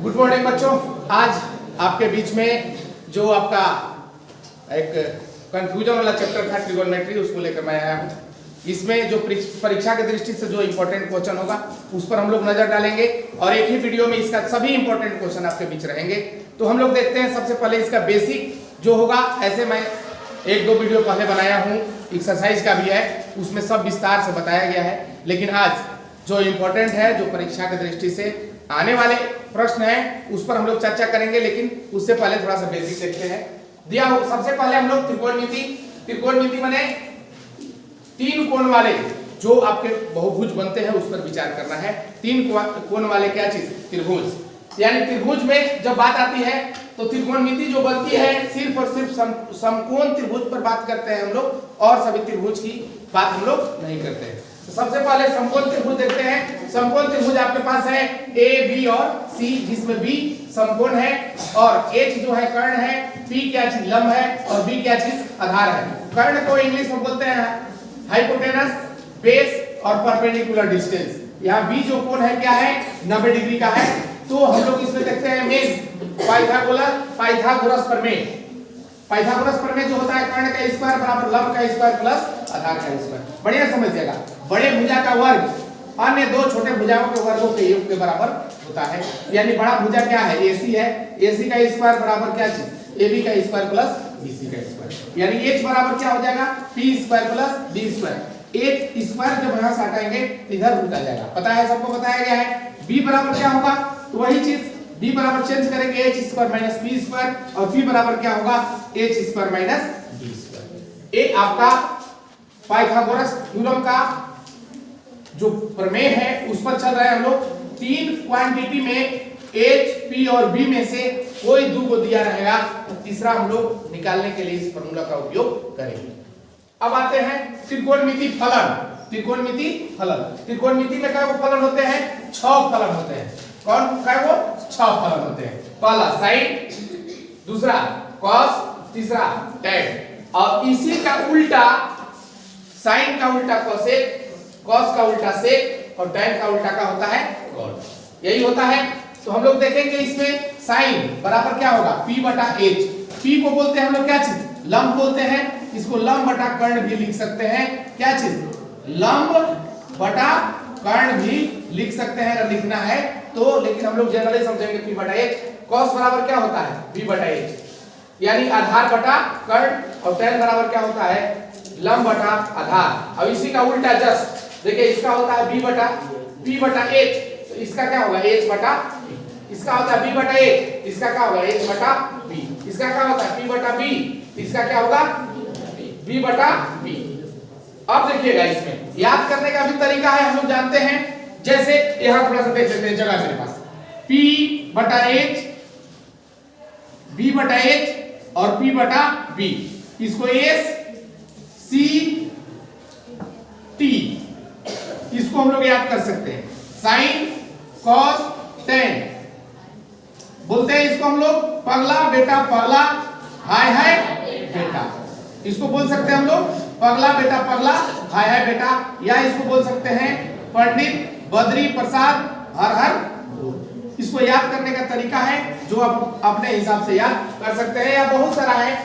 Good morning बच्चों। आज आपके बीच में जो आपका एक कंफ्यूजन वाला चैप्टर था ट्रिगोनोमेट्री, उसको लेकर मैं आया हूँ। इसमें जो परीक्षा की दृष्टि से जो इंपॉर्टेंट क्वेश्चन होगा उस पर हम लोग नजर डालेंगे और एक ही वीडियो में इसका सभी इंपॉर्टेंट क्वेश्चन आपके बीच रहेंगे। तो हम लोग देखते हैं सबसे पहले इसका बेसिक जो होगा। ऐसे मैं एक दो वीडियो पहले बनाया हूँ, एक्सरसाइज का भी है, उसमें सब विस्तार से बताया गया है। लेकिन आज जो इम्पोर्टेंट है, जो परीक्षा की दृष्टि से आने वाले प्रश्न है, उस पर हम लोग चर्चा करेंगे। लेकिन उससे पहले थोड़ा सा बेसिक देखते हैं। दिया हो सबसे पहले हम लोग त्रिकोणमिति माने तीन कोण वाले जो आपके बहुभुज बनते हैं उस पर विचार करना है। तीन कोण वाले क्या चीज? त्रिभुज। यानी त्रिभुज में जब बात आती है तो त्रिकोणमिति जो बनती है सिर्फ और सिर्फ समकोण त्रिभुज पर बात करते हैं हम लोग, और सभी त्रिभुज की बात हम लोग नहीं करते हैं। तो सबसे पहले समकोण त्रिभुज देखते हैं। समकोण त्रिभुज आपके पास है ए, बी और सी, जिसमें बी समकोण है और एच जो है कर्ण है, पी क्या चीज? लंब है, और बी क्या चीज? आधार है। कर्ण को इंग्लिश में बोलते हैं हाइपोटेनस, बेस और परपेंडिकुलर डिस्टेंस। यहाँ बी जो कोण है क्या है? 90 डिग्री का है। तो हम लोग इसमें देखते हैं मेन पाइथागोरस प्रमेय। पाइथागोरस प्रमेय जो होता है कर्ण का स्क्वायर बराबर लंब का स्क्वायर प्लस आधार का स्क्वायर। बढ़िया समझिएगा। बड़े भुजा का वर्ग अन्य दो छोटे भुजाओं के वर्गों के योग के बराबर होता है। यानी बड़ा भुजा क्या है? AC है। AC का स्क्वायर बराबर क्या चीज? AB का स्क्वायर प्लस BC का स्क्वायर। यानी H बराबर क्या हो जाएगा? P square plus D square. एक स्क्वायर जब यहां से हटाएंगे इधर रुक जाएगा। पता है, सबको बताया गया है। B बराबर क्या होगा? तो वही चीज B बराबर चेंज करेंगे H square minus B square, और P बराबर क्या होगा? H square minus B square. ये आपका पाइथागोरस थ्योरम का जो प्रमेय है उस पर चल रहा है हम लोग। तीन क्वांटिटी में H, P और B में से कोई दो को दिया रहेगा तो तीसरा हम लोग निकालने के लिए इस फॉर्मूला का उपयोग करेंगे। अब आते हैं त्रिकोणमिति फलन। त्रिकोणमिति फलन, त्रिकोणमिति में क्या फलन होते हैं? 6 फलन होते हैं। कौन क्या? वो 6 फलन होते हैं। पहला साइन, दूसरा कॉस, तीसरा टैन। और इसी का उल्टा, साइन का उल्टा कोसेक, कॉस का उल्टा सेक और टैन का उल्टा का होता है कॉट। यही होता है। तो हम लोग देखेंगे इसमें साइन बराबर क्या होगा? P बटा H। P को बोलते हैं हम लोग क्या चीज? लंब बोलते हैं। इसको लंब बटा कर्ण भी लिख सकते हैं। क्या चीज? लंब बटा कर्ण भी लिख सकते हैं अगर लिखना है तो। लेकिन हम लोग जनरली समझेंगे P बटा H। कॉस बराबर क्या होता है? V बटा H, यानी आधार बटा कर्ण, और टैन बराबर क्या होता है? लंब बटा आधार। और इसी का उल्टा जस्ट देखिए, इसका होता है P बटा H, तो इसका क्या होगा? H बटा B। इसका होता है B बटा H, इसका क्या होगा? H बटा B। इसका क्या होता है? P बटा B, इसका क्या होगा? B बटा B। अब देखिएगा, इसमें याद करने का भी तरीका है, हम लोग जानते हैं। जैसे यहां थोड़ा सा देख लेते हैं जगह मेरे पास। P बटा H, B बटा H और P बटा B, इसको S C T, इसको हम लोग याद कर सकते हैं। साइन, कॉस, टैन बोलते हैं इसको हम लोग। पगला बेटा पगला, हाय हाय बेटा, इसको बोल सकते हैं हम लोग पगला बेटा पगला, हाय हाय बेटा। या इसको बोल सकते हैं पंडित बद्री प्रसाद, हर हर बोल। इसको याद करने का तरीका है जो आप अपने हिसाब से याद कर सकते हैं, या बहुत सारा है।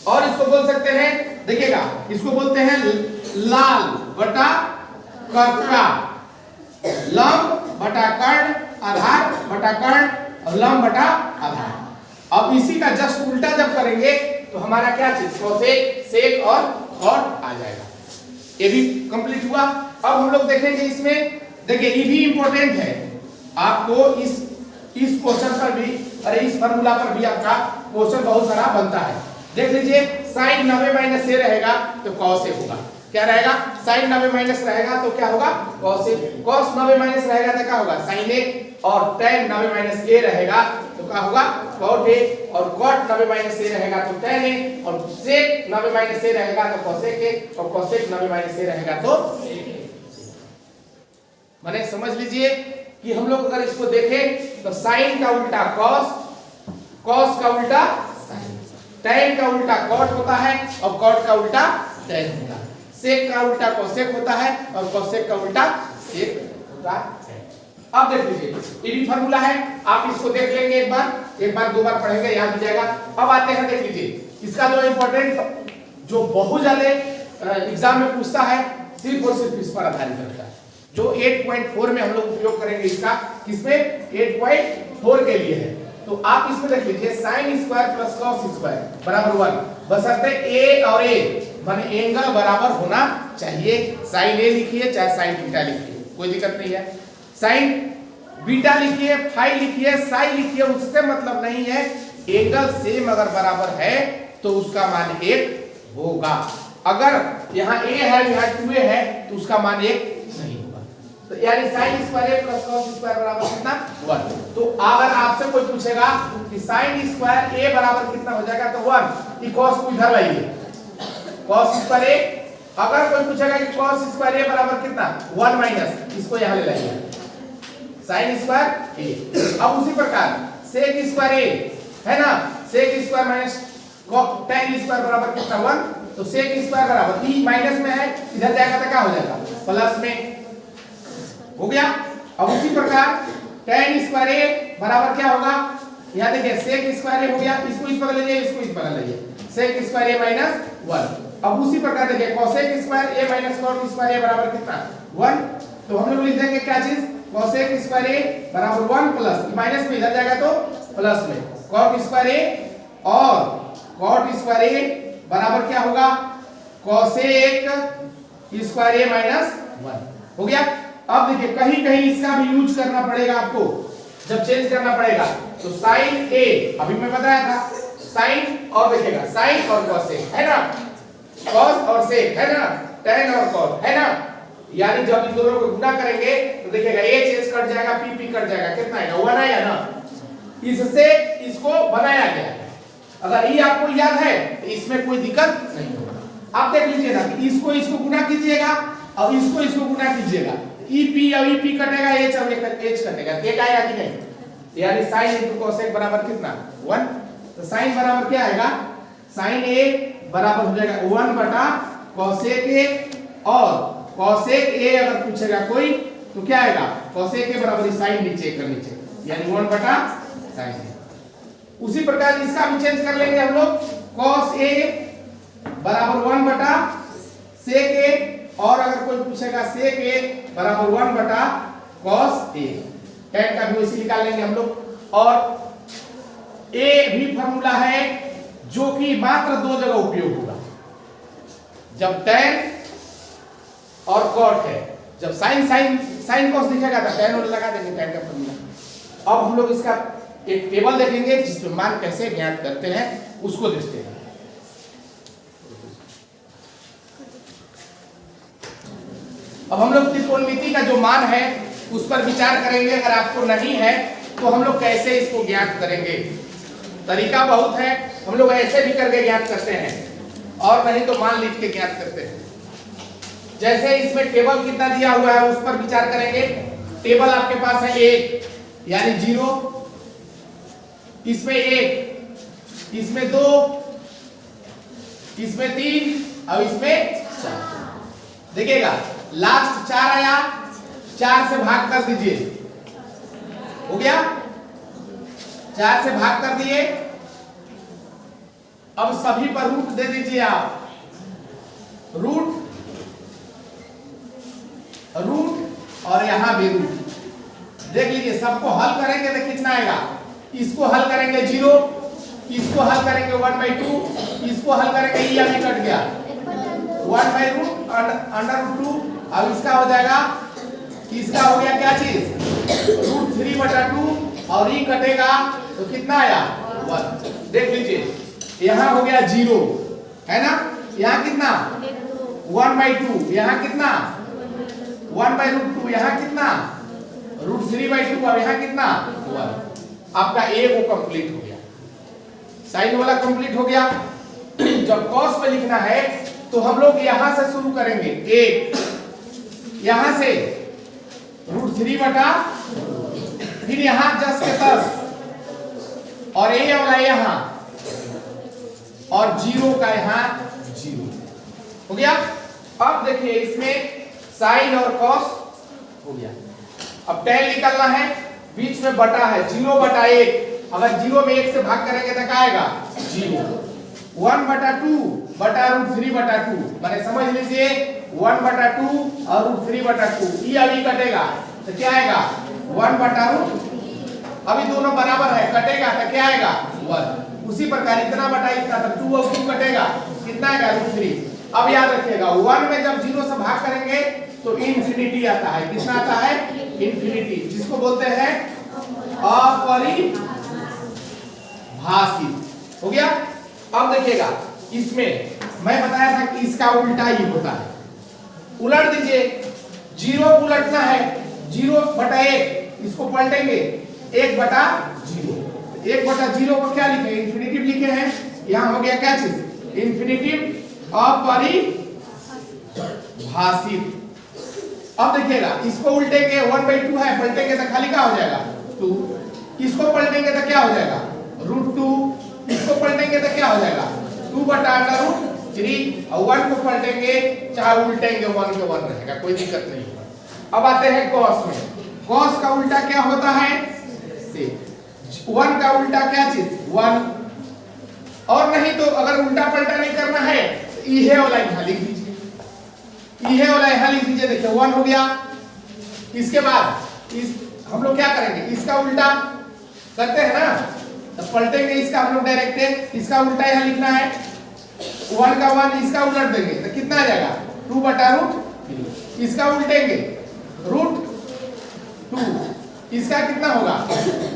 और इसको बोल सकते हैं, देखिएगा, इसको बोलते हैं लाल बटा कर्का, लंब बटा कर्ण, आधार बटा कर्ण और लंब बटा आधार। अब इसी का जस्ट उल्टा जब करेंगे तो हमारा क्या चीज? कोसेक, सेक और कॉट आ जाएगा। ये भी कंप्लीट हुआ। अब हम लोग देखेंगे इसमें, देखिए ये भी इंपॉर्टेंट है आपको। इस क्वेश्चन पर भी, अरे इस फॉर्मूला पर भी आपका क्वेश्चन बहुत सारा बनता है। देख लीजिए, साइन 90 माइनस से रहेगा तो कॉस ए होगा। क्या रहेगा? साइन 90 माइनस रहेगा तो क्या होगा? Cos A. कॉस 90 माइनस रहेगा तो क्या होगा? Sine A. और टैन 90 माइनस ए रहेगा तो क्या होगा? Cot A. और कॉट 90 माइनस ए रहेगा तो टैन ए। और सेक 90 माइनस ए रहेगा तो कोसेक ए। और कोसेक 90 माइनस ए रहेगा तो सेक ए। माने समझ लीजिए कि हम लोग अगर इसको देखें तो साइन का उल्टा कॉस, कॉस का उल्टा साइन, टैन का उल्टा कॉट होता है और कॉट का उल्टा टैन होता है। सेक का उल्टा कोसेक होता है और कोसेक का उल्टा सेक होता है। अब देख लीजिए ये भी फार्मूला है, आप इसको देख लेंगे एक बार दो बार पढ़ेंगे याद हो जाएगा। अब आते हैं देख लीजिए इसका जो इंपॉर्टेंट जो बहुत ज्यादा एग्जाम में पूछता है सिर्फ और सिर्फ इस पर आधारित रहता है, जो 8.4 में हम लोग उपयोग करेंगे इसका, किसमें 8.4 के लिए है। तो आप इसमें देख लीजिए sin square plus cos square बराबर 1, बशर्ते a और a माने एंगल बराबर होना चाहिए। sin a लिखिए चाहे sin थीटा लिखिए, कोई दिक्कत नहीं है। sin बीटा लिखिए, फाई लिखिए, साई लिखिए, उससे मतलब नहीं है। एंगल सेम अगर बराबर है तो उसका मान 1 होगा। अगर यहाँ a है यहाँ 2a है तो उसका मान 1 नहीं होगा। तो यानी sin square a plus cos square बराबर कितना 1। तो अगर आपसे कोई पूछेगा कि sin स्क्वायर a बराबर कितना हो जाएगा तो 1, ये cos को इधर लाइए, cos स्क्वायर a। अगर कोई पूछेगा कि cos स्क्वायर a बराबर कितना 1 माइनस, इसको यहाँ ले लाइए sin स्क्वायर a। अब उसी प्रकार sec स्क्वायर a है ना, sec square minus tan square बराबर कितना 1, तो sec स्क्वायर बराबर e माइनस में है, इधर जाएगा तो क्या हो जाएगा प्लस में, हो गया। अब उसी प्रकार tan स्क्वायर a बराबर क्या होगा, यहाँ देखिए sec स्क्वायर a हो गया, इसको इस बगल ले जाइए, इसको इस बगल ले जाइए, sec स्क्वायर a माइनस 1। अब उसी प्रकार देखिए cosec square a minus cot square a बराबर कितना 1, तो हम लोग लिख देंगे क्या चीज, cosec स्क्वायर a बराबर 1 प्लस माइनस में इधर जाएगा तो प्लस में cot स्क्वायर a और cot स्क्वायर a बराबर क्या होगा cosec स्क्वायर a माइनस 1 हो गया। अब देखिए कहीं कहीं इसका भी यूज करना पड़ेगा आपको, जब चेंज करना पड़ेगा तो sin a अभी मैं बताया था, sin और देखिएगा sin और cosec है ना, cos और sec है ना, tan और cot है ना, यानी जब इन दोनों को गुणा करेंगे तो देखिएगा a चेंज कट जाएगा, p कट जाएगा, कितना आएगा 1 आएगा ना, इससे इसको बनाया गया है। अगर ये आपको याद है तो इसमें कोई दिक्कत नहीं होगा। आप देख लीजिए ना कि इसको गुणा कीजिएगा और इसको गुणा कीजिएगा, EP और EP कटेगा, H और H कटेगा, एक आएगा कि नहीं, यानी sin into cosec बराबर कितना 1। तो sin बराबर क्या आएगा, sin a बराबर हो जाएगा 1 बटा cosec a, और cosec a अगर पूछेगा कोई तो क्या आएगा cosec a बराबर sin नीचे कर नीचे, यानी 1 बटा sin a। उसी प्रकार इसका भी चेंज कर लेंगे हम लोग, cos a बराबर 1 बटा sec a, और अगर कोई पूछेगा sec a बराबर 1 बटा cos a, tan का भी वैसे निकाल लेंगे हम लोग। और a भी फार्मूला है जो कि मात्र दो जगह उपयोग होगा, जब tan और cot है, जब sin cos दिखेगा तो tan और लगा देंगे tan का फार्मूला। अब हम लोग इसका एक टेबल देखेंगे जिसमें मान कैसे ज्ञात करते हैं उसको देखते हैं। अब हम लोग त्रिकोणमिति का जो मान है उस पर विचार करेंगे। अगर आपको नहीं है तो हम लोग कैसे इसको ज्ञात करेंगे, तरीका बहुत है, हम लोग ऐसे भी करके ज्ञात करते हैं और नहीं तो मान लिख के ज्ञात करते हैं। जैसे इसमें टेबल कितना दिया हुआ है उस पर विचार करेंगे। टेबल आपके पास है 1 यानी 0, इसमें 1, इसमें 2, इसमें 3 और इसमें 4। देखिएगा लास्ट 4 आया, 4 से भाग कर दीजिए, हो गया, 4 से भाग कर दिए। अब सभी पर रूट दे दीजिए आप, रूट और यहां भी रूट। देख लीजिए सबको हल करेंगे तो कितना आएगा, इसको हल करेंगे 0, इसको हल करेंगे 1/2, इसको हल करेंगे ये अभी कट गया 1/√, अंडर√2। अब इसका हो जाएगा, इसका हो गया क्या चीज √3/2 और ये कटेगा तो कितना आया 1। देख लीजिए यहाँ हो गया 0 है ना, यहाँ कितना 1/2, यहाँ कितना 1/√2, यहाँ कितना √3/2 और यहाँ कितना 1। आपका a वो कंप्लीट हो गया, साइन वाला कंप्लीट हो गया। जब cos पे लिखना है तो हम लोग यहां से शुरू करेंगे, 1 यहां से √3/, फिर यहां 10 के 10 और a वाला यहां और 0 का यहां 0 हो गया। अब देखिए इसमें साइन और cos हो गया। अब tan निकालना है, बीच में बटा है 0/1, अगर 0 में 1 से भाग करेंगे तो क्या आएगा 0। 1/2 बटा √3/2, माने समझ लीजिए 1/2 और √3/2, ये अभी कटेगा तो क्या आएगा 1/√, अभी दोनों बराबर है, कटेगा तो क्या आएगा 1। उसी प्रकार इतना बटा इतना, तो 2 और 2 कटेगा, कितना आएगा √3। अब याद रखिएगा 1 में जब 0 से भाग करेंगे तो इन्फिनिटी आता है, कितना आता है इन्फिनिटी, जिसको बोलते हैं अपरिभाषित। हो गया। अब देखिएगा इसमें मैं बताया था कि इसका उल्टा ही होता है, उलट दीजिए, 0 उलटना है, 0/1 इसको पलटेंगे 1/0, 1/0 को क्या लिखे इन्फिनिटिव लिखे हैं, यहां हो गया क्या चीज इन्फिनिटिव अपरिभाषित। अब देखिएगा इसको उल्टेंगे 1/2 है, पलटेंगे तो खाली क्या हो जाएगा 2, इसको पलटेंगे तो क्या हो जाएगा √2, इसको पलटेंगे तो क्या हो जाएगा 2/√3, और 1 को पलटेंगे चाहे उल्टेंगे 1 के 1 रहेगा, कोई दिक्कत नहीं है। अब आते हैं cos में, cos का उल्टा क्या होता है sec, 1 का उल्टा क्या चीज 1, और नहीं तो अगर उल्टा पलटा नहीं करना है तो ये वाला यहां लिख दीजिए, ये वाला यहां लिख दीजिए। देखिए 1 हो गया, इसके बाद इस हम लोग क्या करेंगे, इसका उल्टा करते हैं ना, तो पलटेंगे इसका हम लोग डायरेक्ट, इसका उल्टा यहां लिखना है 1 का 1, इसका उलट देंगे तो कितना आ जाएगा 2/√3, इसका उल्टेंगे √2, इसका कितना होगा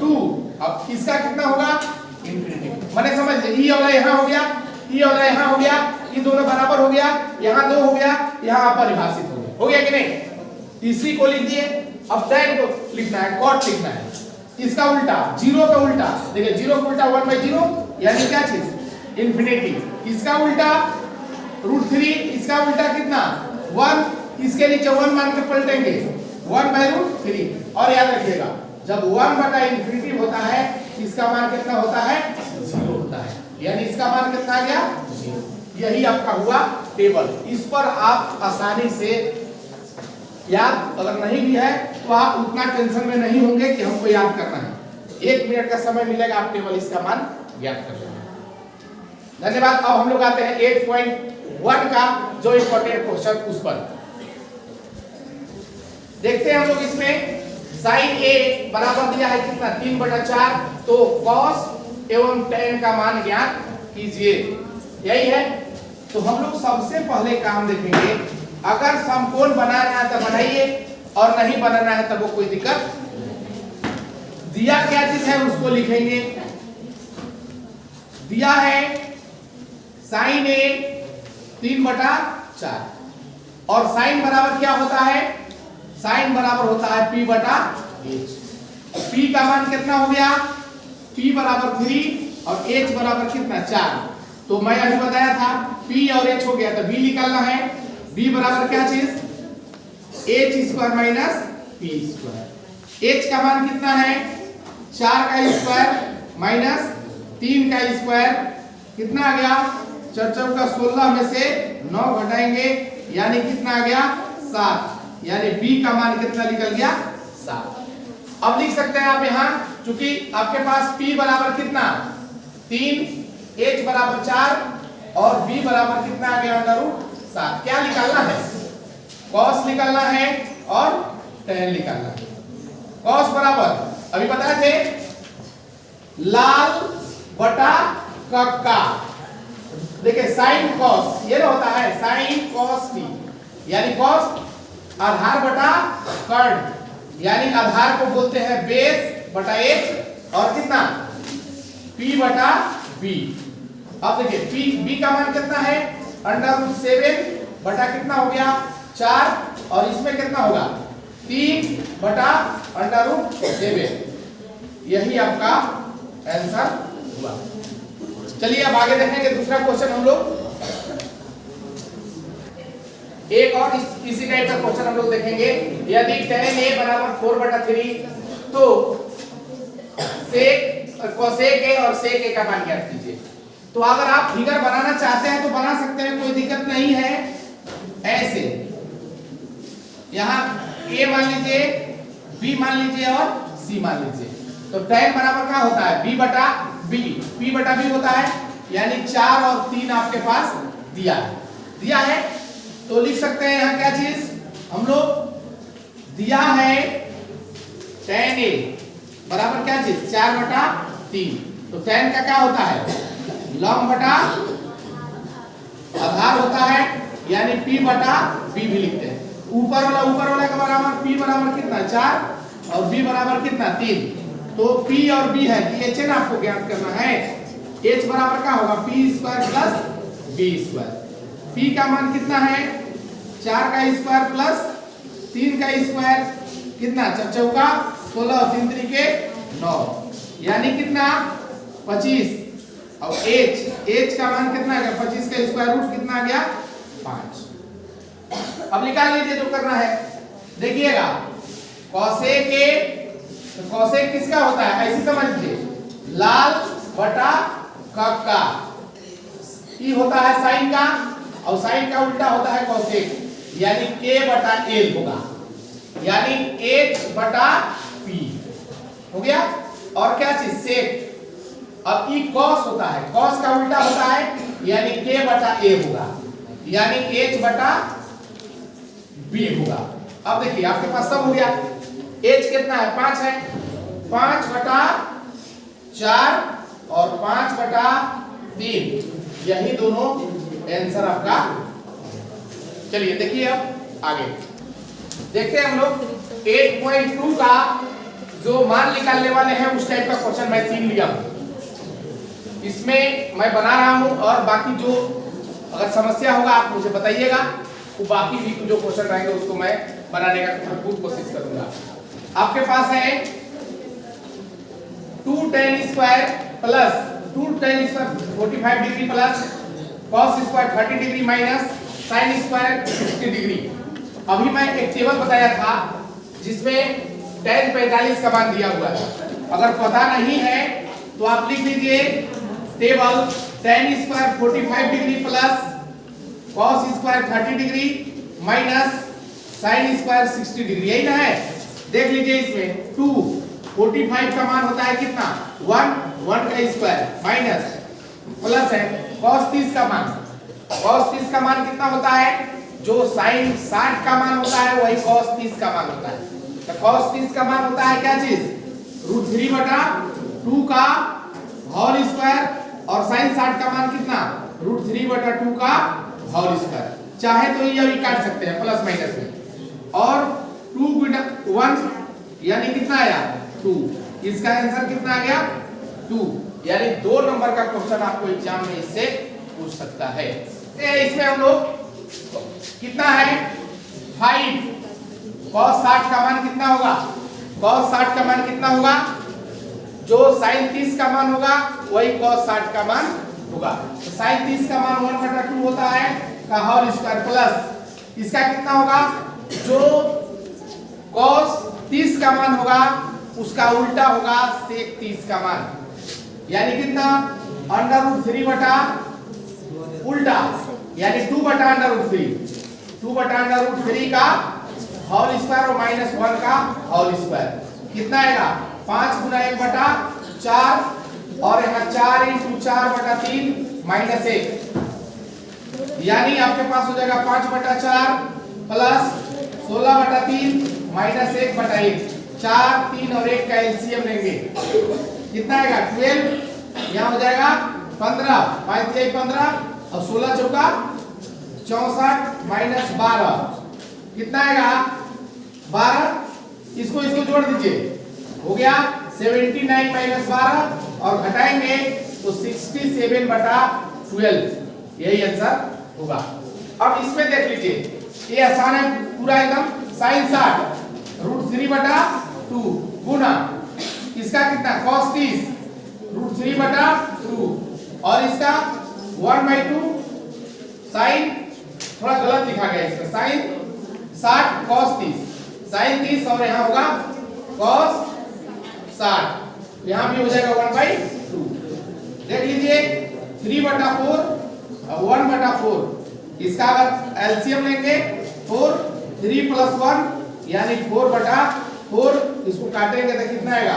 2, अब इसका कितना होगा इन्फिनिटी, माने समझ लीजिए ये वाला यहां हो गया, ये वाला यहां हो गया, ये दोनों बराबर हो गया, यहां 2 हो गया, यहां अपरिभाषित हो गया कि नहीं। इसी को लिख दिए। अब tan को लिखना है, cot लिखना है, इसका उल्टा 0 का उल्टा, देखिए 0 का उल्टा 1/0 यानी क्या चीज इन्फिनिटी, इसका उल्टा √3, इसका उल्टा कितना 1, इसके नीचे 1 मान के पलटेंगे 1/√3, और याद रखिएगा जब 1/∞ होता है इसका मान कितना होता है 0 होता है, यानी इसका मान कितना आ गया 0। यही आपका हुआ टेबल। इस पर आप आसानी से याद अगर नहीं भी है तो आप उतना टेंशन में नहीं होंगे कि हमको याद करना है, 1 मिनट का समय मिलेगा, आप टेबल इसका मान ज्ञात कर लेंगे। धन्यवाद। अब हम लोग आते हैं 8.1 का जो इंपॉर्टेंट क्वेश्चन, उस पर देखते हैं हम लोग। इसमें sin A बराबर दिया है कितना 3/4, तो cos एवं tan का मान ज्ञात कीजिए, यही है। तो हम लोग सबसे पहले काम देखेंगे, अगर समकोण बनाना है तो बनाइए, और नहीं बनाना है तो वो कोई दिक्कत, दिया क्या चीज है उसको लिखेंगे। दिया है sin A 3/4, और sin बराबर क्या होता है, sin बराबर होता है P/H। P का मान कितना हो गया, P बराबर 3 और H बराबर कितना 4, तो मैं अभी बताया था P और H हो गया तो B निकालना है। B बराबर क्या चीज H² माइनस P²। H का मान कितना है 4 का स्क्वायर माइनस 3 का स्क्वायर, कितना आ गया 4 4 का 16 में से 9 घटाएंगे यानी कितना आ गया 7, यानी B का मान कितना निकल गया 7। अब लिख सकते हैं आप यहाँ, चूंकि आपके पास P बराबर कितना 3, H बराबर 4 और B बराबर कितना आ गया √7। क्या निकालना है, cos निकालना है और tan निकालना है। cos बराबर अभी बताए थे लाल बटा कक्का, देखिए sin cos ये ना होता है sin cos t, यानी cos आधार बटा कर्ण, यानी आधार को बोलते हैं बेस बटा h और कितना P/B। अब देखिए B का मान कितना है √7 बटा कितना हो गया 4, और इसमें कितना होगा 3/√7, यही आपका आंसर हुआ। चलिए अब आगे देखेंगे दूसरा क्वेश्चन हम लोग, एक और इसी टाइप का क्वेश्चन हम लोग देखेंगे। यदि tan A बराबर 4/3 तो cosec A और sec A का मान ज्ञात कीजिए। तो अगर आप फिगर बनाना चाहते हैं तो बना सकते हैं, कोई दिक्कत नहीं है। ऐसे यहां A मान लीजिए, B बी मान लीजिए और सी मान लीजिए। तो tan बराबर क्या होता है, b बटा b, p बटा b होता है, यानी 4 और 3 आपके पास दिया है। तो लिख सकते हैं यहाँ क्या चीज हम लोग दिया है, tan a बराबर क्या चीज 4 बटा 3। तो tan का क्या होता है, लॉन्ग बटा आधार होता है, यानी p बटा b भी लिखते हैं। ऊपर वाला का बराबर p बराबर कितना 4 और b बराबर कितना 3। तो p और b है कि h ना आपको ज्ञात करना है। h बराबर क्या होगा p square plus b square. p का मान कितना है 4 का स्क्वायर प्लस 3 का स्क्वायर, कितना 4 चौका 16 और 3 त्रिके 9, यानी कितना 25। और h का मान कितना आ गया 25 का स्क्वायर रूट कितना आ गया 5। अब निकाल लीजिए जो करना है। देखिएगा कॉसेक a, तो कॉसेक किसका होता है ऐसे समझ लीजिए, लाल बटा कक्का, ई होता है साइन का, और साइन का उल्टा होता है कॉसेक, यानी k बटा l होगा, यानी h बटा p हो गया। और क्या चीज सेक, अब ई कॉस होता है, कॉस का उल्टा होता है, यानी k बटा a होगा, यानी h बटा b होगा। अब देखिए आपके पास सब हो गया। h कितना है 5 है, 5 बटा 4 और 5 बटा 3, यही दोनों आंसर आपका। चलिए देखिए अब आगे देखते हैं हम लोग 8.2 का जो मान निकालने वाले हैं उस टाइप का क्वेश्चन मैं 3 लिया हूं, इसमें मैं बना रहा हूं, और बाकी जो अगर समस्या होगा आप मुझे बताइएगा, वो बाकी भी जो क्वेश्चन रहेंगे उसको मैं बनाने का भरपूर कोशिश करूंगा। आपके पास है 2 tan square plus 2 tan square 45 degree plus cos square 30 degree minus sin square 60 degree. अभी मैं एक टेबल बताया था जिसमें tan 45 का मान दिया हुआ है, अगर पता नहीं है तो आप लिख लीजिए table tan square 45 degree plus cos square 30 degree minus sin square 60 degree, यही ना है। देख लीजिए इसमें 2 45 का मान होता है कितना 1 का स्क्वायर माइनस प्लस है cos 30 का मान, cos 30 का मान कितना होता है, जो sin 60 का मान होता है वही cos 30 का मान होता है। तो cos 30 का मान होता है क्या चीज √3 बटा 2 का होल स्क्वायर, और sin 60 का मान कितना √3 बटा 2 का होल स्क्वायर। चाहे तो ये अभी काट सकते हैं प्लस माइनस में, और 2 गुना 1 यानी कितना आया 2, इसका आंसर कितना आ गया 2, यानी 2 नंबर का क्वेश्चन आपको एग्जाम में इससे पूछ सकता है। इसमें हम लोग कितना है 5, cos 60 का मान कितना होगा, cos 60 का मान कितना होगा, जो sin 30 का मान होगा वही cos 60 का मान होगा। तो sin 30 का मान 1 बटा 2 होता है का होल स्क्वायर प्लस इसका कितना होगा, जो cos 30 का मान होगा उसका उल्टा होगा sec 30 का मान, यानी कितना √3 बटा उल्टा, यानी 2 बटा √3, 2 बटा √3 का होल स्क्वायर और माइनस 1 का होल स्क्वायर, कितना आएगा 5 गुना 1 बटा 4, और यहाँ 4 × 4 बटा 3 माइनस 1, यानी आपके पास हो जाएगा 5 बटा 4 प्लस 16 बटा 3 माइनस 1 बटा 1, 4 3 और 1 का एलसीएम लेंगे कितना आएगा 12, यहाँ हो जाएगा 15, 5 3 15 और 16 चौका 64 माइनस 12 कितना आएगा 12, इसको जोड़ दीजिए हो गया 79 माइनस 12 और घटाएंगे तो 67 बटा 12, यही आंसर होगा। अब इसमें देख लीजिए ये आसान है पूरा एकदम, sin 60 √3 बटा 2 गुना इसका कितना cos 30 √3 बटा 2 और इसका 1/2 sin, थोड़ा गलत लिखा गया इसमें, sin 60 cos 30 sin 30 और यहाँ होगा cos 60, यहाँ भी हो जाएगा 1/2। देख लीजिए 3 बटा 4 और 1 बटा 4, इसका अगर एलसीएम लेंगे 4 3 + 1 यानी 4 बटा 4, इसको काटेंगे तो कितना आएगा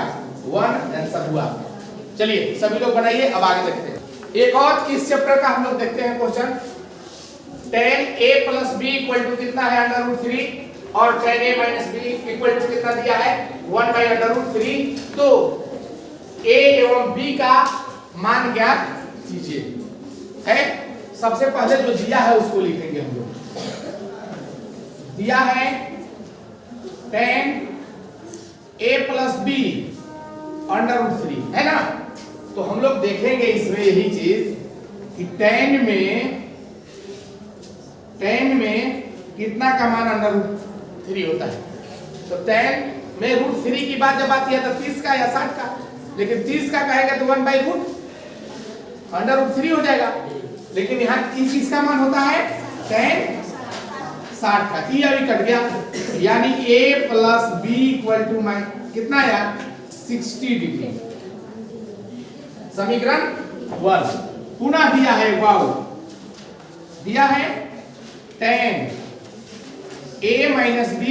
1, आंसर हुआ। चलिए सभी लोग बनाइए, अब आगे देखते हैं। एक और इस चैप्टर का हम लोग देखते हैं question. tan a plus b equal to कितना है √3 और tan a minus b equal to कितना दिया है 1/√3। तो a एवं b का मान ज्ञात कीजिए। है सबसे पहले जो दिया है उसको लिखेंगे हम लोग। दिया है tan a plus b √3 है ना। तो हम लोग देखेंगे इसमें यही चीज कि tan में कितना का मान √3 होता है। तो tan में √3 की बात जब आती है तो 30 का या 60 का, लेकिन 30 का कहेगा तो 1/√3 हो जाएगा। लेकिन यहाँ किस का मान होता है tan 60 का। ये अभी कट गया, यानी a plus b equal to कितना आया 60 डिग्री। समीकरण 1 पुनः दिया है, वाओ दिया है tan a minus b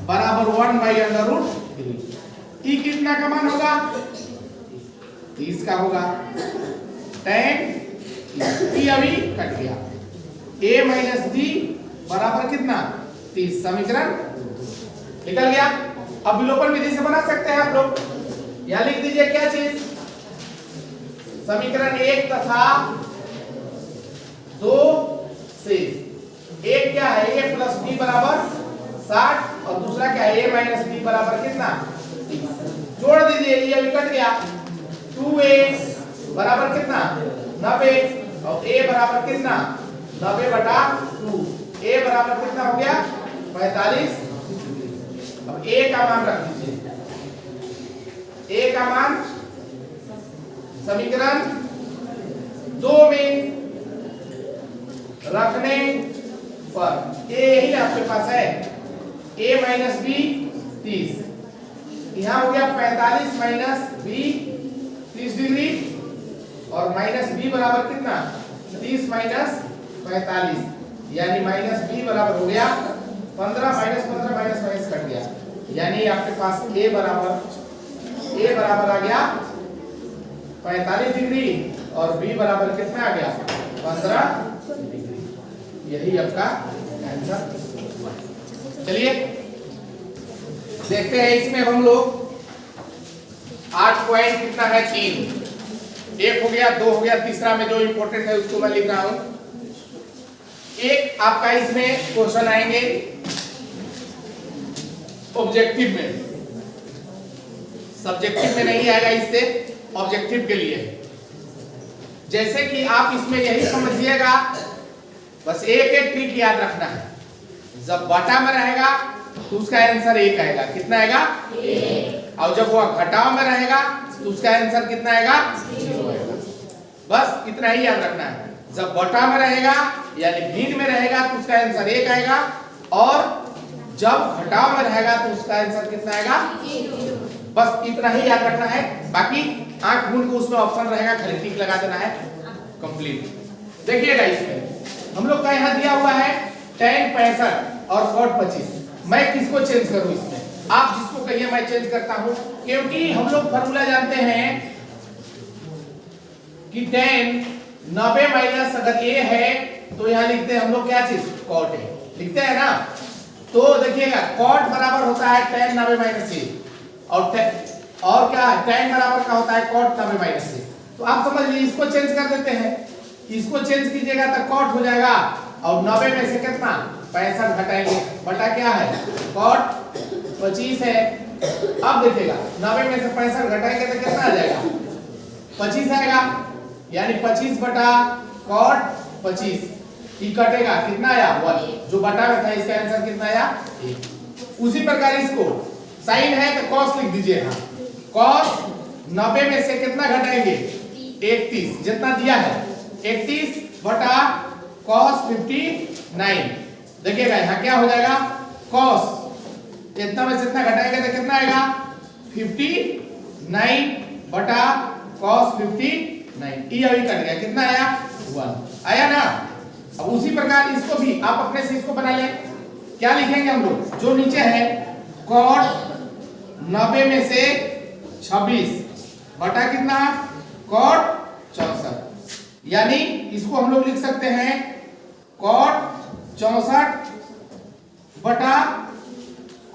बराबर 1/√3। ई कितना का मान होगा 30 का होगा। tan ई अभी कट गया, a minus b बराबर कितना 30। समीकरण निकल गया। अब विलोपन विधि से बना सकते हैं आप लोग। यहां लिख दीजिए क्या चीज, समीकरण 1 तथा 2 से एक क्या है a plus b बराबर 60 और दूसरा क्या है a minus b बराबर कितना 30। जोड़ दीजिए, ये अभी कट गया। 2a बराबर कितना 90 और a बराबर कितना 90/2। a बराबर कितना हो गया 45। अब a का मान रख दीजिए। a का मान समीकरण 2 में रखने पर a ही आपके पास है a minus b 30। यहाँ हो गया 45 minus b 30 डिग्री और माइनस b बराबर कितना 30 minus 45, यानी माइनस b बराबर हो गया 15 minus 15 माइनस माइनस कट गया, यानी आपके पास a बराबर आ गया 45 डिग्री और b बराबर कितना आ गया 15 डिग्री। यही आपका आंसर। चलिए देखते हैं इसमें हम लोग 8 पॉइंट कितना है 3, एक हो गया 2 हो गया, तीसरा में जो इंपॉर्टेंट है उसको मैं लिख रहा हूं। एक आपका इसमें क्वेश्चन आएंगे ऑब्जेक्टिव में, सब्जेक्टिव में नहीं आएगा, इससे ऑब्जेक्टिव के लिए। जैसे कि आप इसमें यही समझिएगा, बस एक एक ट्रिक याद रखना है। जब बटा में रहेगा तो उसका आंसर 1 आएगा, कितना आएगा 1। और जब वो घटाव में रहेगा तो उसका आंसर कितना आएगा 0 आएगा। बस इतना ही याद रखना है। जब बटा में रहेगा यानी भिन्न में रहेगा तो उसका आंसर 1 आएगा, और जब घटाव में रहेगा तो उसका आंसर कितना आएगा 0। बस इतना ही याद रखना है। बाकी आंख मूंद को उसमें ऑप्शन रहेगा, खाली टिक लगा देना है, कंप्लीट। देखिएगा इसमें हम लोग का यहाँ दिया हुआ है tan 65 और cot 25। मैं किसको चेंज करूं इसमें, आप जिसको कहिए मैं चेंज करता हूं, क्योंकि हम लोग फॉर्मूला जानते हैं कि tan 90 माइनस अगर a है तो यहाँ लिखते हैं हम लोग क्या चीज cot है, लिखते हैं ना। तो देखिएगा cot बराबर होता है tan 90 माइनस a, और क्या है tan बराबर का होता है cot 90 माइनस a। तो आप समझ लीजिए, इसको चेंज कर देते हैं, इसको चेंज कीजिएगा तो cot हो जाएगा, और 90 में से कितना 65 घटाएंगे, बटा क्या है cot 25 है। अब देखिएगा 90 में से 65 घटाएंगे तो कितना आ जाएगा 25 आएगा, यानी 25 बटा cot 25 ई कटेगा, कितना आया 1, जो बटा में था इसका आंसर कितना आया 1। उसी प्रकार इसको साइन है तो cos लिख दीजिए। हाँ cos 90 में से कितना घटाएंगे 31, जितना दिया है 31 बटा cos 59। देखिएगा यहाँ क्या हो जाएगा cos इतना में से इतना घटाएंगे तो कितना आएगा 59 बटा cos 59। ये अभी कट गया, कितना आया 1 आया ना। अब उसी प्रकार इसको भी आप अपने से इसको बना लें। क्या लिखेंगे हम लोग, जो नीचे है cot 90 में से 26 बटा कितना cot 64, यानी इसको हम लोग लिख सकते हैं cot 64 बटा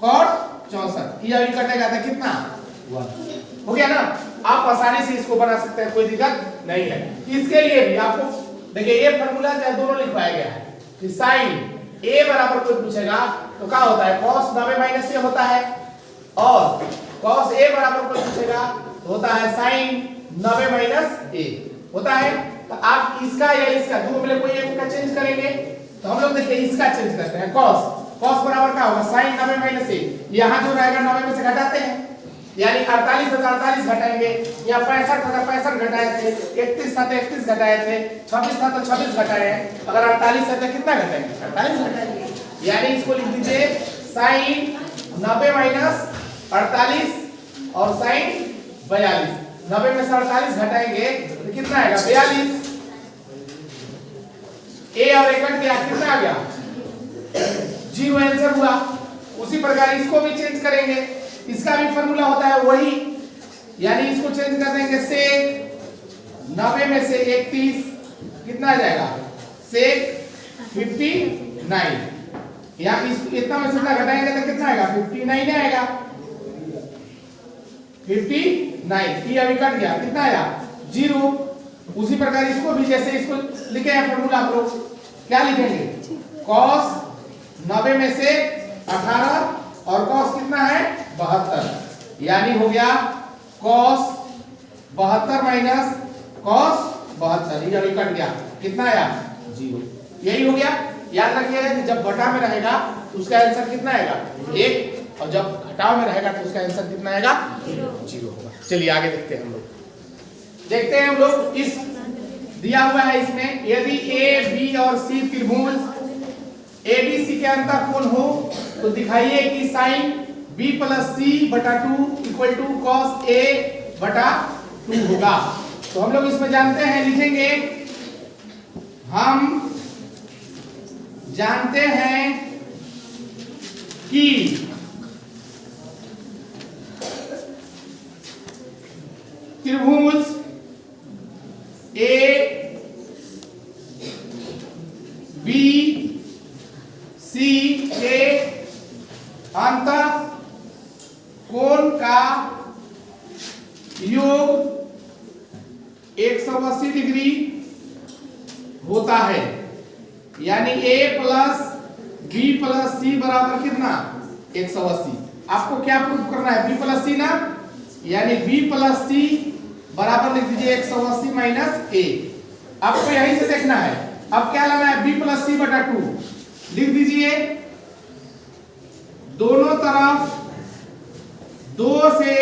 cot 64। ये अभी कटेगा था कितना 1, हो गया ना। आप आसानी से इसको बना सकते हैं, कोई दिक्कत नहीं है। इसके लिए भी आपको देखिए ये फार्मूला दोनों लिखवाया गया है कि साइन a बराबर कोई पूछेगा तो क्या होता है cos 90 माइनस a होता है, और cos a बराबर कोई पूछेगा तो होता है sin 90 माइनस a होता है। तो आप इसका या इसका दो में कोई एक का चेंज करेंगे, तो हम लोग देखिए इसका चेंज करते हैं। cos बराबर क्या होगा sin 90 माइनस a, यहां जो रहेगा 90 में से घटाते हैं, यानी 48 था 48 घटाएंगे, यहाँ 65 था 65 घटाए थे, 31 था तो 31 घटाए थे, 26 था तो 26 घटाए हैं, अगर 48 है तो कितना घटाएंगे 48 घटाएंगे, यानी इसको लिख दीजिए sin 90 माइनस 48 और sin 42। 90 में से 48 घटाएंगे तो कितना आएगा 42, a और a कट गया, कितना आ गया 0 आंसर हुआ। उसी प्रकार इसको भी चेंज करेंगे, इसका भी फार्मूला होता है वही, यानी इसको चेंज कर देंगे sec 90 में से 31 कितना आ जाएगा sec 59, यहाँ इतना में से इतना घटाएंगे तो कितना आएगा 59 आएगा 59। ये अभी कट गया, कितना आया 0। उसी प्रकार इसको भी जैसे इसको लिखे हैं फार्मूला आप लोग क्या लिखेंगे cos 90 में से 18 और cos कितना है 72, यानी हो गया cos 72 माइनस cos 72, ये अभी कट गया, कितना आया 0। यही हो गया। याद रखिएगा कि जब बटा में रहेगा तो उसका आंसर कितना आएगा 1, और जब घटाव में रहेगा तो उसका आंसर कितना आएगा 0 होगा। चलिए आगे देखते हैं हम लोग। देखते हैं हम लोग इस दिया हुआ है इसमें, यदि a b और c त्रिभुज abc के अंतर कोण हो तो दिखाइए कि sin b प्लस c बटा 2 इक्वल टू cos a बटा 2 होगा। तो हम लोग इसमें जानते हैं, लिखेंगे हम जानते हैं कि त्रिभुज a b c के अंतर कोण का योग 180 डिग्री होता है, यानी a plus b plus c बराबर कितना 180। आपको क्या प्रूफ करना है b प्लस c ना, यानी b प्लस c बराबर लिख दीजिए 180 माइनस a। आपको यहीं से देखना है। अब क्या लेना है b प्लस c बटा 2 लिख दीजिए, दोनों तरफ 2 से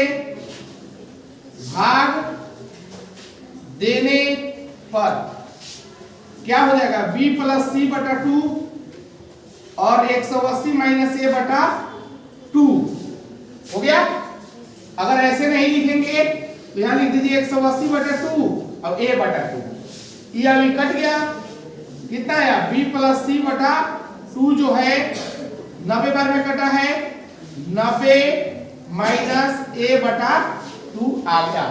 भाग देने पर क्या हो जाएगा b प्लस c बटा 2 और 180 माइनस a बटा 2 हो गया। अगर ऐसे नहीं लिखेंगे तो यहां लिख दीजिए 180 बटा 2 और a बटा 2, ये अभी कट गया, कितना आया b प्लस c बटा 2 जो है 90 बार में कटा है, 90 माइनस a बटा 2 आ गया।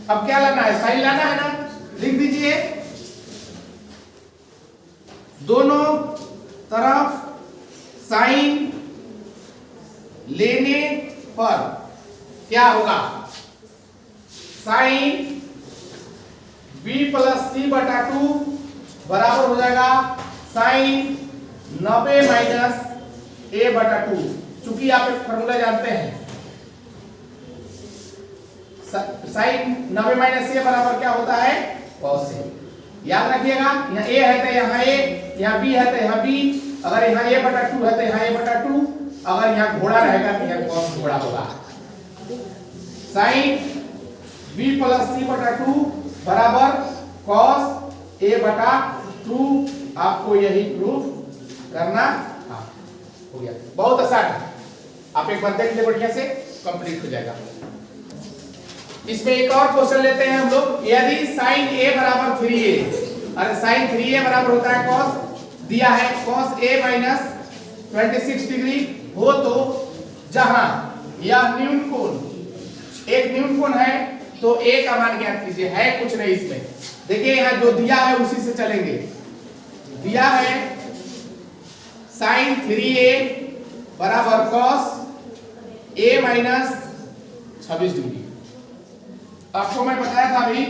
अब क्या लाना है साइन लाना है ना, लिख दीजिए दोनों तरफ साइन लेने पर क्या होगा साइन b प्लस c बटा 2 बराबर हो जाएगा साइन 90 माइनस a बटा 2। चूंकि आप एक फॉर्मूला जानते हैं, साइन 90 माइनस a बराबर क्या होता है cos a। याद रखिएगा यहाँ a है तो यहाँ a, यहाँ b है तो यहाँ b, अगर यहाँ a बटा 2 है तो यहाँ a बटा 2, अगर यहाँ घोड़ा रहेगा तो यहाँ cos घोड़ा होगा। साइन b प्लस c बटा 2 बराबर cos a बटा 2, आपको यही प्रूफ करना हो गया। बहुत आसान है, आप एक बार देख ले बढ़िया से, कंप्लीट हो जाएगा। इसमें एक और क्वेश्चन लेते हैं हम लोग, यदि sin a बराबर 3a, अरे sin 3a बराबर होता है cos, दिया है cos a माइनस 26 डिग्री हो तो जहां यह न्यून कोण, एक न्यून कोण है तो a का मान ज्ञात कीजिए। है कुछ नहीं इसमें, देखिए यहाँ जो दिया है उसी से चलेंगे। दिया है sin 3a बराबर cos a माइनस 26 डिग्री। आपको मैं बताया था अभी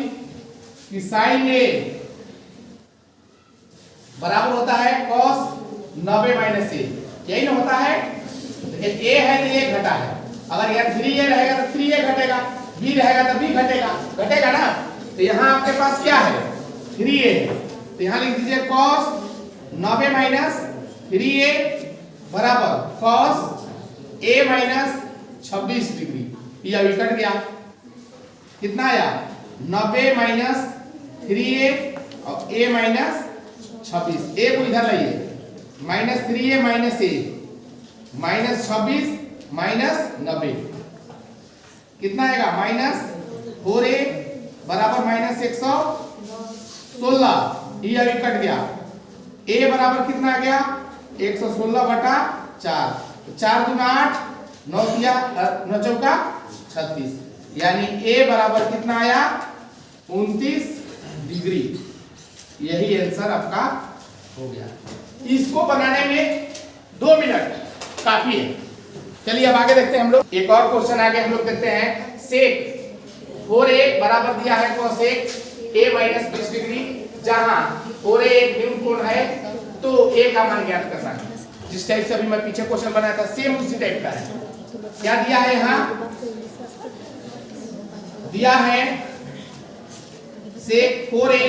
कि sin a बराबर होता है cos 90 माइनस a, यही ना होता है। देखिए a है तो a घटा है, अगर यहाँ 3a रहेगा तो 3a घटेगा, b रहेगा तो b घटेगा, घटेगा ना। तो यहाँ आपके पास क्या है 3a है, तो यहाँ लिख दीजिए cos 90 माइनस 3a बराबर cos a माइनस 26 डिग्री। ये अभी कट गया, कितना आया 90 माइनस 3a और a माइनस 26। a को इधर लाइए, minus 3a minus a minus 26 minus 90 कितना आएगा माइनस 4a बराबर माइनस 116। ये अभी कट गया, a बराबर कितना आ गया 116 बटा 4, 4 दूना 8, 9 दिया 9 चौका 36, यानी a बराबर कितना आया 29 डिग्री। यही आंसर आपका हो गया। इसको बनाने में 2 मिनट काफी है। चलिए अब आगे देखते हैं हम लोग। एक और क्वेश्चन आगे हम लोग देखते हैं। सेक 4a बराबर दिया है cosec a माइनस 20 डिग्री, जहां 4a एक न्यून कोण है तो a का मान ज्ञात करना है। जिस टाइप से अभी मैं पीछे क्वेश्चन बनाया था सेम उसी टाइप का है। क्या दिया है यहाँ, दिया है सेक 4a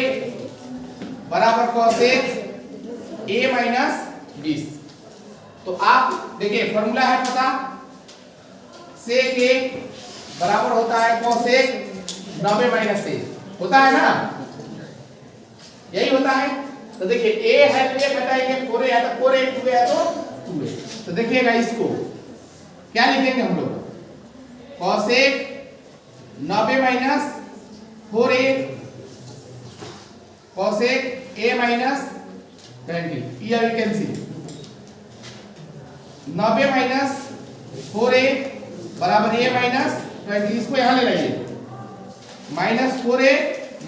बराबर cosec a माइनस 20। तो आप देखिए फॉर्मूला है पता, सेक a बराबर होता है cosec 90 माइनस a, होता है ना, यही होता है। तो देखिए a है तो a घटाएंगे, 4a है तो 4a, 2a है तो 2a। तो देखिएगा इसको क्या लिखेंगे हम लोग, cosec 90 minus 4a cosec a minus 20, ये अभी कैंसिल, 90 माइनस 4a बराबर a माइनस 20, इसको यहां ले लाइए, माइनस 4a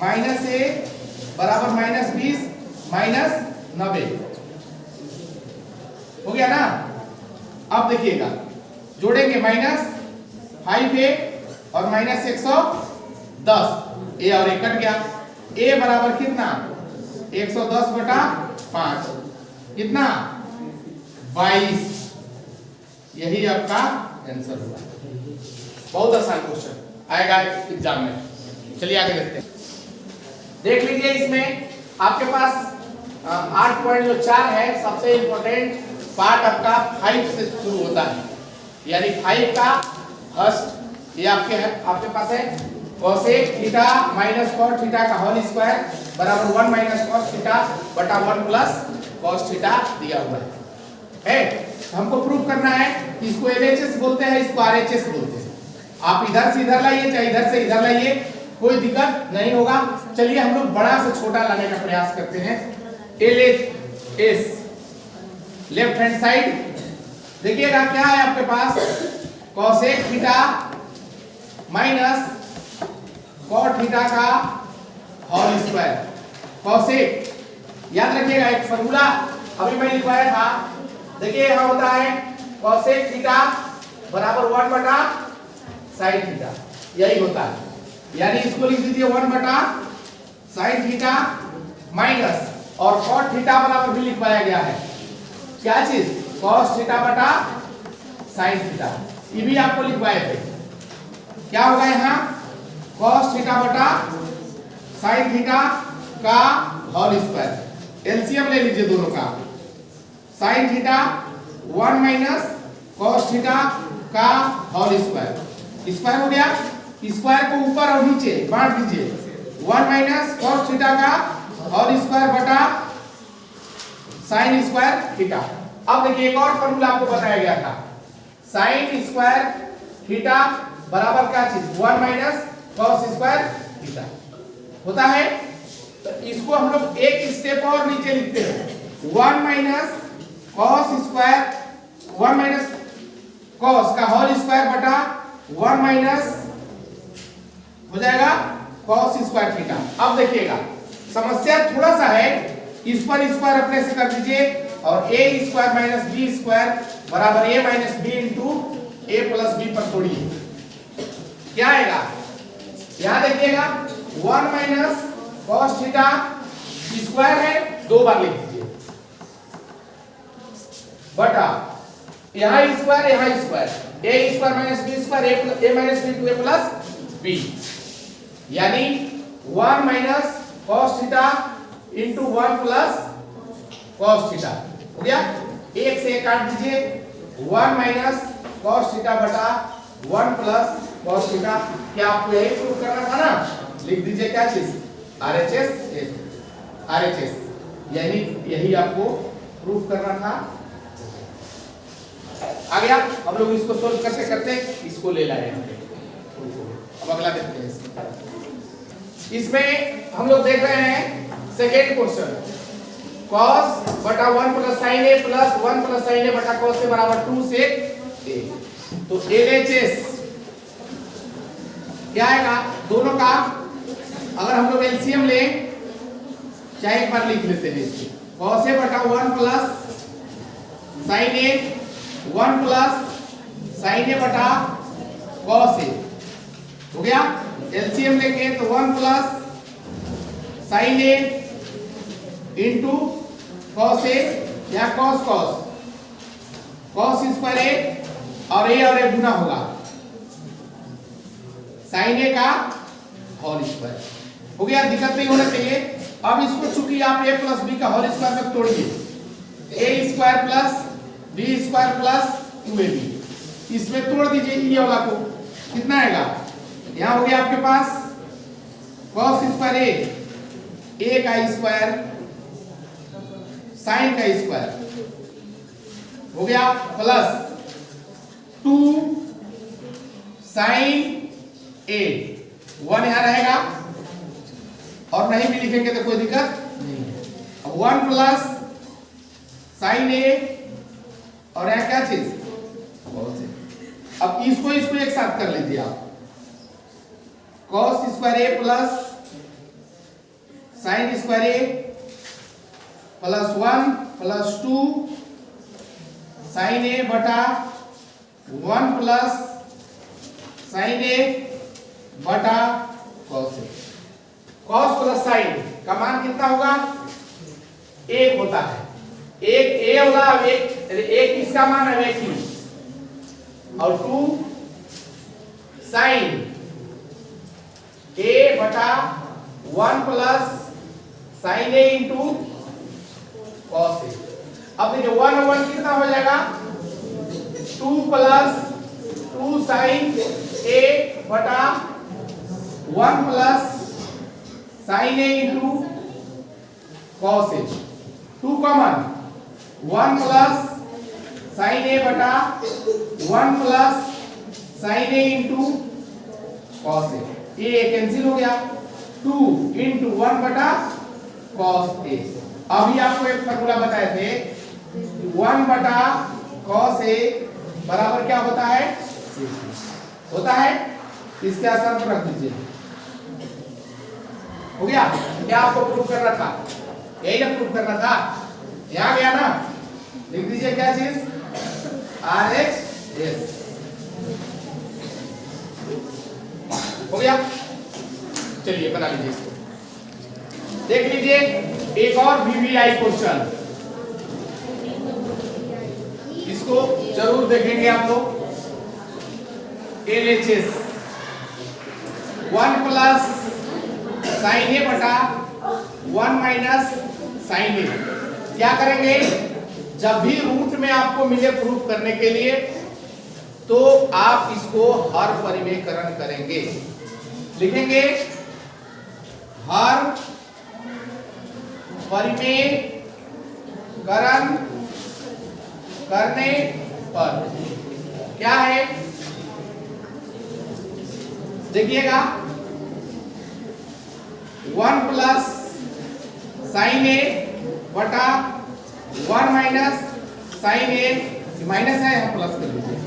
माइनस a बराबर माइनस 20 माइनस 90 हो गया ना। अब देखिएगा जोड़ेंगे माइनस 5a और माइनस 110, a और a कट गया, a बराबर कितना 110 बटा 5 कितना 22। यही आपका आंसर हुआ। बहुत आसान क्वेश्चन आएगा एग्जाम में। चलिए आगे देखते हैं। देख लीजिए इसमें आपके पास 8.4 है, सबसे इंपॉर्टेंट पार्ट आपका 5 से शुरू होता है, यानी 5 का फर्स्ट ये आपके पास है cosec theta minus cos theta का होल स्क्वायर बराबर 1 माइनस cos थीटा बटा 1 प्लस cos थीटा दिया हुआ है। हमको प्रूव करना है कि इसको LHS बोलते हैं, इसको RHS बोलते हैं। आप इधर से इधर लाइए चाहे इधर से इधर लाइए, कोई दिक्कत नहीं होगा। चलिए हम लोग बड़ा से छोटा लाने का प्रयास करते हैं। LHS लेफ्ट हैंड साइड देखिएगा क्या है आपके पास, cosec theta minus cot theta का होल स्क्वायर। cosec याद रखिएगा एक फार्मूला अभी मैं लिखवाया था, देखिए यहां होता है cosec थीटा बराबर 1 बटा sin थीटा, यही होता है, यानी इसको लिख दीजिए 1 बटा sin थीटा माइनस और cot थीटा बराबर भी लिखवाया गया है, क्या चीज cos थीटा बटा sin थीटा, ये भी आपको लिखवाए थे। क्या होगा यहाँ cos थीटा बटा sin थीटा का होल स्क्वायर, एलसीएम ले लीजिए दोनों का, sin theta 1 minus cos theta का होल स्क्वायर, स्क्वायर हो गया, स्क्वायर को ऊपर और नीचे बांट दीजिए, 1 माइनस cos थीटा का होल स्क्वायर बटा sin स्क्वायर थीटा। अब देखिए एक और फार्मूला आपको बताया गया था, sin स्क्वायर थीटा बराबर क्या चीज 1 माइनस cos स्क्वायर थीटा होता है। तो इसको हम लोग एक स्टेप और नीचे लिखते हैं, 1 minus cos square 1 minus cos का होल स्क्वायर बटा 1 माइनस हो जाएगा कॉस स्क्वायर थीटा। अब देखिएगा समस्या थोड़ा सा है, इस पर स्क्वायर अपने से कर दीजिए और a square minus b square बराबर a minus b into a plus b पर तोड़िए, क्या आएगा? यहां देखिएगा 1 माइनस कॉस थीटा स्क्वायर है, 2 बार लिख दीजिए बटा यहां square a square minus b square a minus b into a plus b, यानी 1 minus cos theta into 1 plus cos theta हो गया। एक से एक काट दीजिए, 1 माइनस कॉस थीटा बटा 1 प्लस कॉस थीटा। क्या आपको यही प्रूफ करना था ना? लिख दीजिए क्या चीज? RHS, यही आपको प्रूफ करना था। आ गया? हम लोग इसको सोल्व करते करते इसको ले लाए हैं। अब अगला देखते हैं। इसमें हम लोग देख रहे हैं सेकेंड क्वेश्चन, cos बटा 1 प्लस साइन ए प्लस 1 प्लस साइन ए बटा cos ए बराबर 2 से a। तो LHS क्या आएगा? दोनों का अगर हम लोग एलसीएम लें, चाहे एक बार लिख लेते हैं इसको, cos ए बटा 1 प्लस साइन ए 1 प्लस साइन ए बटा cos ए हो गया। एलसीएम लेंगे तो 1 plus sign A into cos A या कॉस स्क्वायर ए और ए गुना होगा साइन ए का होल स्क्वायर हो गया। दिक्कत नहीं होना चाहिए। अब इसको चूंकि आप a प्लस बी का होल स्क्वायर में तोड़िए, a square plus b square plus 2ab, इसमें तोड़ दीजिए ये वाला को, कितना आएगा? यहां हो गया आपके पास cos स्क्वायर a का स्क्वायर साइन का स्क्वायर हो गया प्लस 2 साइन a, 1 यहां रहेगा और नहीं भी लिखेंगे तो कोई दिक्कत नहीं है। अब 1 प्लस साइन a और यहां क्या चीज cos a। अब इसको एक साथ कर लीजिए आप, cos square a plus sine square a plus 1 plus 2 sine a बटा 1 प्लस साइन a बटा cos a। cos plus sine का मान कितना होगा? 1 होता है। एक a होगा, एक किसका मान है? एक ही, और 2 साइन a बटा 1 plus sine a into cos a। अब देखिए 1 और 1 कितना हो जाएगा? 2 प्लस 2 साइन a बटा 1 plus sine a into cos a। 2 common, 1 plus sine a बटा 1 plus sine a into cos a। ये कैंसिल हो गया, 2 इंटू 1 बटा cos a। अभी आपको एक फॉर्मूला बताए थे, 1 बटा cos a बराबर क्या होता है? होता है। इसके आसान पर रख दीजिए, हो गया। क्या आपको प्रूफ करना था? यही ना प्रूफ करना था, यहां गया ना, लिख दीजिए क्या चीज? RHS हो गया। चलिए बना लीजिए इसको, देख लीजिए एक और VVI क्वेश्चन, इसको जरूर देखेंगे आप लोग। LHS 1 प्लस साइन ए बटा 1 माइनस साइन ए। क्या करेंगे? जब भी रूट में आपको मिले प्रूफ करने के लिए, तो आप इसको हर परिमेयकरण करेंगे, लिखेंगे हर परिमेयकरण करने पर क्या है? देखिएगा 1 प्लस साइन ए बटा 1 माइनस साइन ए, माइनस है हम प्लस कर लीजिए,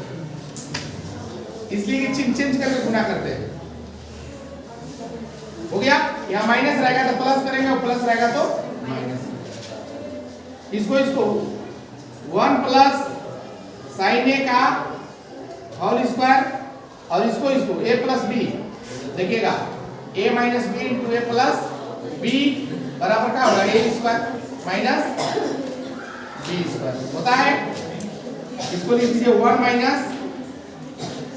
इसलिए कि चिन्ह चेंज करके गुना करते हैं। हो गया, यहाँ माइनस रहेगा तो प्लस करेंगे और प्लस रहेगा तो माइनस। इसको 1 प्लस साइन ए का होल स्क्वायर और इसको a प्लस बी। देखिएगा a minus b into a plus b बराबर क्या होगा, a square minus b square होता है। इसको लिख दीजिए 1 माइनस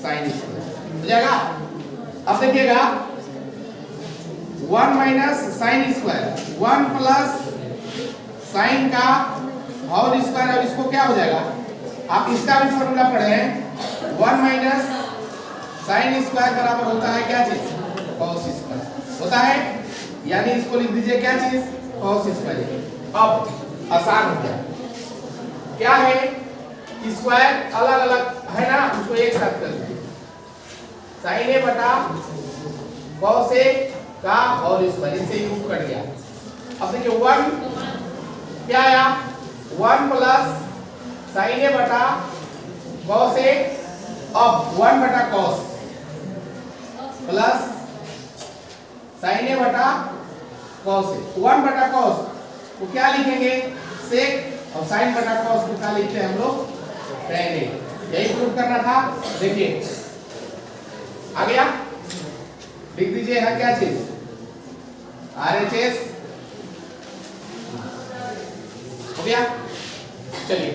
साइन स्क्वायर हो जाएगा। अब देखिएगा 1 minus sine square 1 plus sine का होल स्क्वायर और इसको क्या हो जाएगा, आप इसका भी फॉर्मूला पढ़े हैं। 1 माइनस साइन स्क्वायर बराबर होता है क्या चीज, कॉस स्क्वायर होता है, यानी इसको लिख दीजिए क्या चीज, कॉस स्क्वायर। अब आसान हो गया, क्या है स्क्वायर अलग अलग है ना, उसको एक साथ कर दीजिए। साइन ए बटा कॉस ए का होल स्क्वायर, इसे यूज कर दिया। अब देखिए 1 क्या आया, 1 प्लस साइन ए बटा कॉस ए, अब 1 बटा कॉस प्लस साइन ए बटा कॉस ए। 1 बटा कॉस को क्या लिखेंगे, सेक, और साइन बटा कॉस को क्या लिखते हैं हम लोग, tan ए। यही प्रूव करना था। देखिए आ गया, लिख दीजिए है क्या चीज, RHS हो गया। चलिए